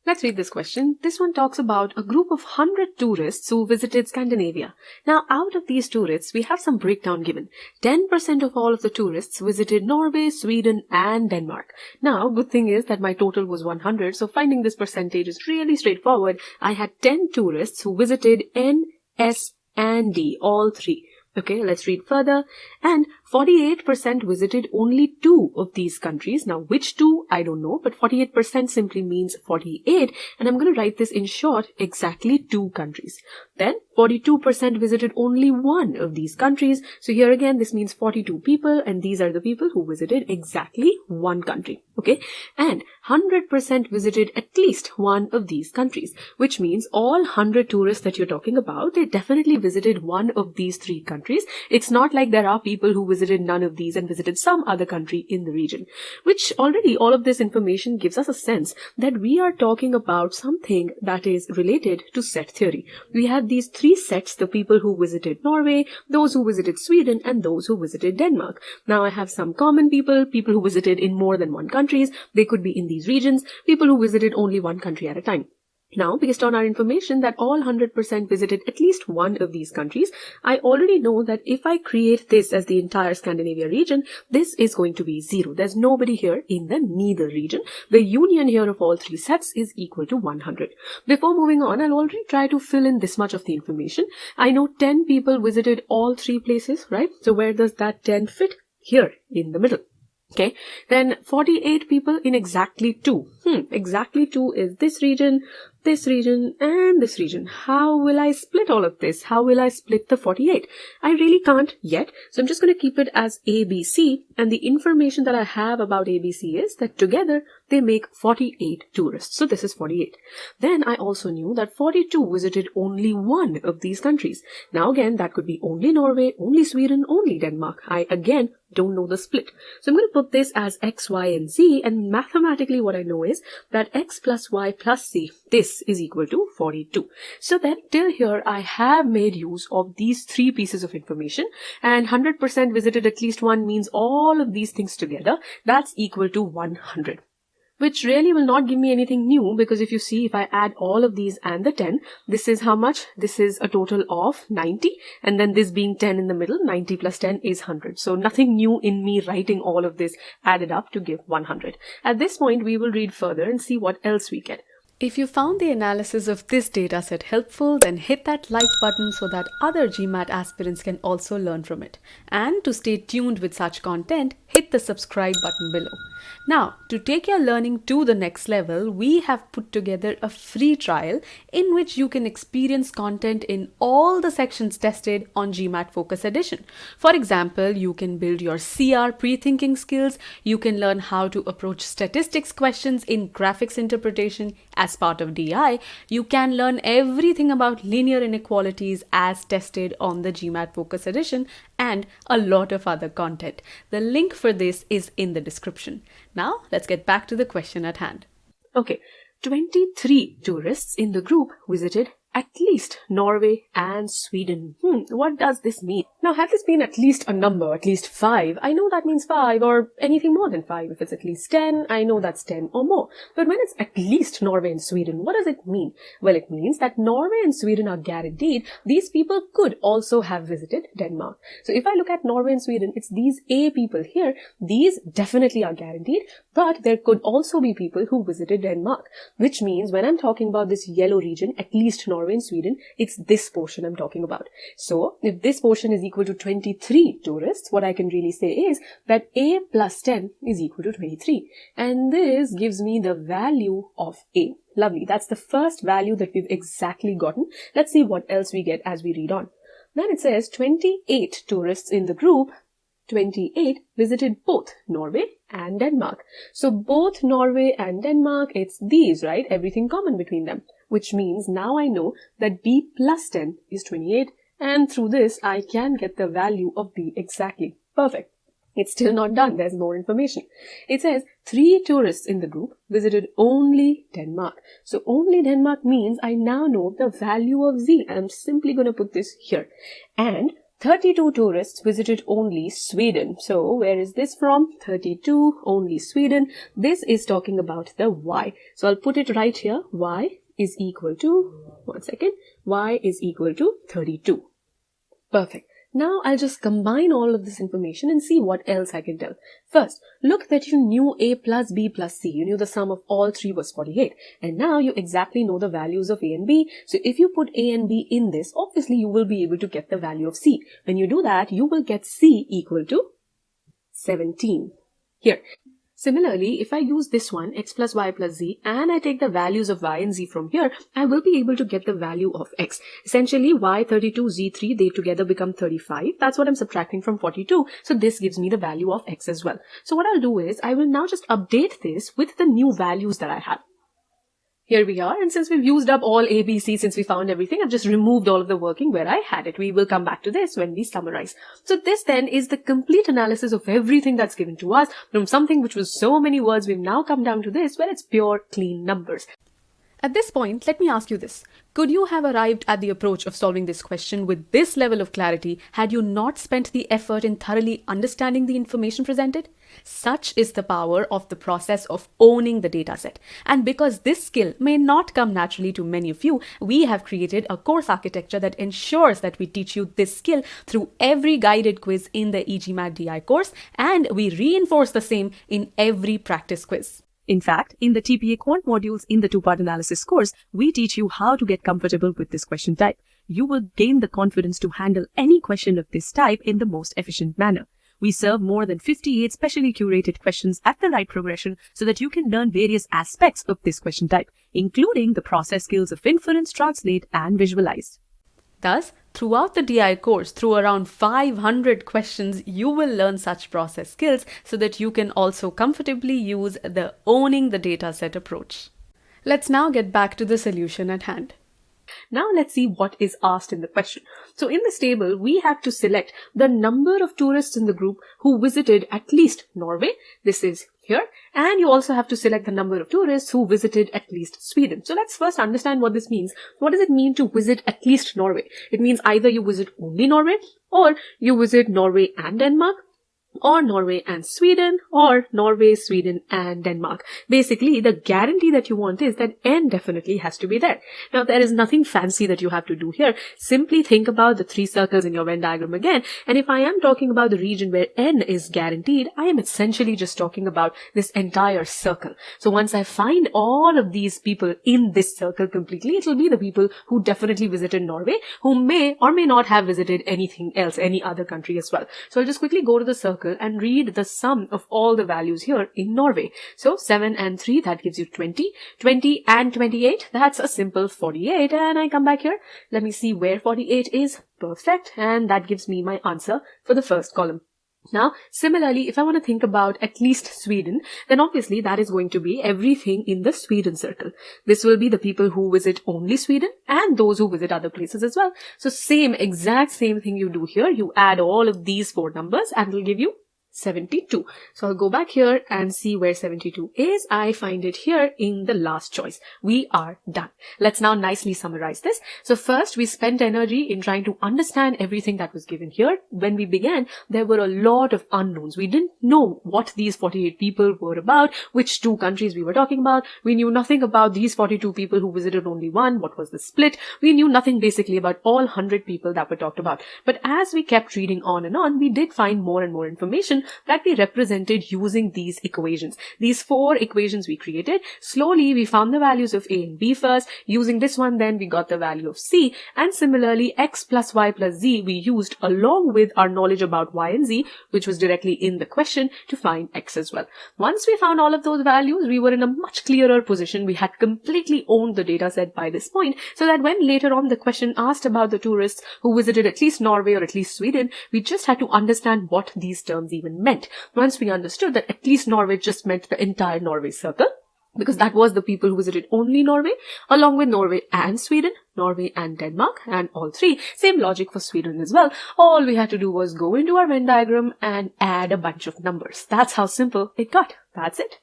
Let's read this question. This one talks about a group of 100 tourists who visited Scandinavia. Now, out of these tourists, we have some breakdown given. 10% of all of the tourists visited Norway, Sweden, and Denmark. Now, good thing is that my total was 100, so finding this percentage is really straightforward. I had 10 tourists who visited N, S, and D, all three. Okay, let's read further. And 48% visited only 2 of these countries. Now, which 2? I don't know, but 48% simply means 48. And I'm going to write this in short, exactly 2 countries. Then 42% visited only 1 of these countries. So here again, this means 42 people, and these are the people who visited exactly 1 country. Okay, and 100% visited at least 1 of these countries, which means all 100 tourists that you're talking about, they definitely visited 1 of these 3 countries. It's not like there are people who visited none of these and visited some other country in the region, which already all of this information gives us a sense that we are talking about something that is related to set theory. We have these 3 sets, the people who visited Norway, those who visited Sweden, and those who visited Denmark. Now I have some common people who visited in more than 1 countries. They could be in these regions, people who visited only 1 country at a time. Now, based on our information that all 100% visited at least 1 of these countries, I already know that if I create this as the entire Scandinavia region, this is going to be 0. There's nobody here in the neither region. The union here of all 3 sets is equal to 100. Before moving on, I'll already try to fill in this much of the information. I know 10 people visited all 3 places, right? So where does that 10 fit? Here, in the middle. Okay, then 48 people in exactly 2. Exactly 2 is this region, and this region. How will I split all of this? How will I split the 48? I really can't yet. So I'm just going to keep it as ABC. And the information that I have about ABC is that together they make 48 tourists. So this is 48. Then I also knew that 42 visited only 1 of these countries. Now again, that could be only Norway, only Sweden, only Denmark. I again don't know the split. So I'm going to put this as X, Y, and Z. And mathematically what I know is that X plus Y plus Z, this is equal to 42. So then till here I have made use of these 3 pieces of information, and 100% visited at least 1 means all of these things together. That's equal to 100. Which really will not give me anything new, because if you see, if I add all of these and the 10, this is how much? This is a total of 90, and then this being 10 in the middle, 90 plus 10 is 100. So nothing new in me writing all of this added up to give 100. At this point, we will read further and see what else we get. If you found the analysis of this dataset helpful, then hit that like button so that other GMAT aspirants can also learn from it. And to stay tuned with such content, hit the subscribe button below. Now, to take your learning to the next level, we have put together a free trial in which you can experience content in all the sections tested on GMAT Focus Edition. For example, you can build your CR pre-thinking skills, you can learn how to approach statistics questions in graphics interpretation as part of DI, you can learn everything about linear inequalities as tested on the GMAT Focus Edition, and a lot of other content. The link for this is in the description. Now, let's get back to the question at hand. Okay, 23 tourists in the group visited at least Norway and Sweden. What does this mean? Now, had this been at least a number, at least 5, I know that means 5 or anything more than 5. If it's at least 10, I know that's 10 or more. But when it's at least Norway and Sweden, what does it mean? Well, it means that Norway and Sweden are guaranteed. These people could also have visited Denmark. So if I look at Norway and Sweden, it's these A people here. These definitely are guaranteed, but there could also be people who visited Denmark, which means when I'm talking about this yellow region, at least Norway and Sweden, it's this portion I'm talking about. So if this portion is equal to 23 tourists, what I can really say is that A plus 10 is equal to 23. And this gives me the value of A. Lovely. That's the first value that we've exactly gotten. Let's see what else we get as we read on. Then it says 28 tourists in the group. 28 visited both Norway and Denmark. So both Norway and Denmark, it's these, right? Everything common between them. Which means now I know that B plus 10 is 28, and through this I can get the value of B exactly. Perfect. It's still not done. There's more information. It says 3 tourists in the group visited only Denmark. So only Denmark means I now know the value of Z. I'm simply going to put this here. And 32 tourists visited only Sweden. So where is this from? 32, only Sweden. This is talking about the y. So I'll put it right here. Y is equal to, y is equal to 32. Perfect. Now I'll just combine all of this information and see what else I can tell. First, look that you knew A plus B plus C. You knew the sum of all three was 48. And now you exactly know the values of A and B. So if you put A and B in this, obviously you will be able to get the value of C. When you do that, you will get C equal to 17. Here. Similarly, if I use this one, x plus y plus z, and I take the values of y and z from here, I will be able to get the value of x. Essentially, y 32, z 3, they together become 35. That's what I'm subtracting from 42. So this gives me the value of x as well. So what I'll do is, I will now just update this with the new values that I have. Here we are, and since we've used up all A, B, C, since we found everything, I've just removed all of the working where I had it. We will come back to this when we summarize. So this then is the complete analysis of everything that's given to us. From something which was so many words, we've now come down to this where it's pure, clean numbers. At this point, let me ask you this. Could you have arrived at the approach of solving this question with this level of clarity had you not spent the effort in thoroughly understanding the information presented? Such is the power of the process of owning the dataset. And because this skill may not come naturally to many of you, we have created a course architecture that ensures that we teach you this skill through every guided quiz in the e-GMAT DI course, and we reinforce the same in every practice quiz. In fact, in the TPA Quant modules in the two-part analysis course, we teach you how to get comfortable with this question type. You will gain the confidence to handle any question of this type in the most efficient manner. We serve more than 58 specially curated questions at the right progression so that you can learn various aspects of this question type, including the process skills of inference, translate, and visualize. Thus, throughout the DI course, through around 500 questions, you will learn such process skills so that you can also comfortably use the owning the dataset approach. Let's now get back to the solution at hand. Now let's see what is asked in the question. So in this table, we have to select the number of tourists in the group who visited at least Norway. This is here. And you also have to select the number of tourists who visited at least Sweden. So let's first understand what this means. What does it mean to visit at least Norway? It means either you visit only Norway, or you visit Norway and Denmark, or Norway and Sweden, or Norway, Sweden, and Denmark. Basically, the guarantee that you want is that N definitely has to be there. Now, there is nothing fancy that you have to do here. Simply think about the three circles in your Venn diagram again. And if I am talking about the region where N is guaranteed, I am essentially just talking about this entire circle. So once I find all of these people in this circle completely, it will be the people who definitely visited Norway, who may or may not have visited anything else, any other country as well. So I'll just quickly go to the circle and read the sum of all the values here in Norway. So 7 and 3, that gives you 20. 20 and 28, that's a simple 48. And I come back here. Let me see where 48 is. Perfect. And that gives me my answer for the first column. Now, similarly, if I want to think about at least Sweden, then obviously that is going to be everything in the Sweden circle. This will be the people who visit only Sweden and those who visit other places as well. So exact same thing you do here. You add all of these four numbers and it will give you 72. So I'll go back here and see where 72 is. I find it here in the last choice. We are done. Let's now nicely summarize this. So first, we spent energy in trying to understand everything that was given here. When we began, there were a lot of unknowns. We didn't know what these 48 people were about, which two countries we were talking about. We knew nothing about these 42 people who visited only one. What was the split? We knew nothing basically about all 100 people that were talked about. But as we kept reading on, we did find more and more information that we represented using these equations. These four equations we created. Slowly, we found the values of A and B first. Using this one, then we got the value of C. And similarly, x plus y plus z we used along with our knowledge about y and z, which was directly in the question, to find x as well. Once we found all of those values, we were in a much clearer position. We had completely owned the data set by this point, so that when later on the question asked about the tourists who visited at least Norway or at least Sweden, we just had to understand what these terms even meant. Once we understood that at least Norway just meant the entire Norway circle, because that was the people who visited only Norway, along with Norway and Sweden, Norway and Denmark, and all three. Same logic for Sweden as well. All we had to do was go into our Venn diagram and add a bunch of numbers. That's how simple it got. That's it.